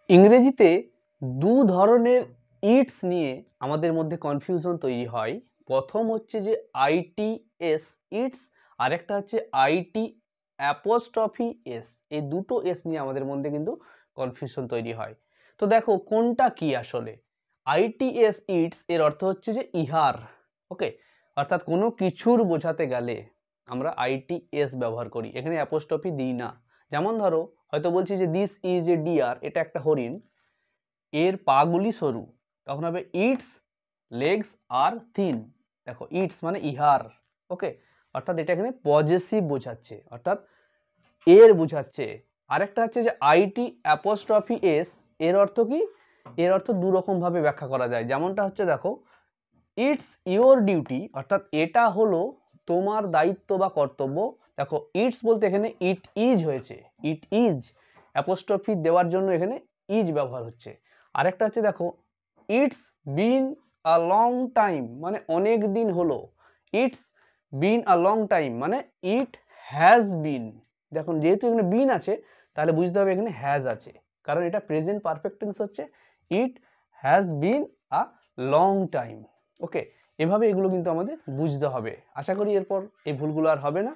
ইংরেজিতে দু ধরনের ইটস নিয়ে আমাদের মধ্যে কনফিউশন তৈরি হয়। প্রথম হচ্ছে যে আইটিএস ইটস, আরেকটা হচ্ছে আইটি অ্যাপোস্ট্রফি এস। এই দুটো এস নিয়ে আমাদের মধ্যে কিন্তু কনফিউশন তৈরি হয়। তো দেখো কোনটা কি আসলে। আইটিএস ইটস এর অর্থ হচ্ছে যে ইহার, ওকে, অর্থাৎ কোনো কিছুর বোঝাতে গেলে আমরা আইটিএস ব্যবহার করি, এখানে অ্যাপোস্ট্রফি দিই না। যেমন ধরো হয়তো বলছি যে দিস ইজ এ ডিয়ার, এটা একটা হরিণ, এর পাগুলি সরু, তখন হবে ইটস লেগস আর থিন। দেখো ইটস মানে ইহার, ওকে, অর্থাৎ এটা এখানে পজেসিভ বোঝাচ্ছে, অর্থাৎ এর বোঝাচ্ছে। আরেকটা হচ্ছে যে আইটি অ্যাপোস্ট্রফি এস, এর অর্থ কি, এর অর্থ দু রকম ভাবে ব্যাখ্যা করা যায়। যেমনটা হচ্ছে দেখো ইটস ইওর ডিউটি, অর্থাৎ এটা হলো তোমার দায়িত্ব বা কর্তব্য। দেখো ইটস বলতে এখানে ইট ইজ হয়েছে, ইট ইজ অ্যাপোস্ট্রফি দেওয়ার জন্য এখানে ইজ ব্যবহার হচ্ছে। আরেকটা হচ্ছে দেখো it's been a long time, মানে অনেক দিন হলো। It's been a long time মানে ইট হ্যাজ বিন। দেখুন যেহেতু এখানে বিন আছে তাহলে বুঝতে হবে এখানে হ্যাজ আছে, কারণ এটা প্রেজেন্ট পারফেক্ট টেন্স হচ্ছে। It has been a long time, okay. এভাবে এগুলো কিন্তু আমাদের বুঝতে হবে। আশা করি এরপর এই ভুলগুলো আর হবে না।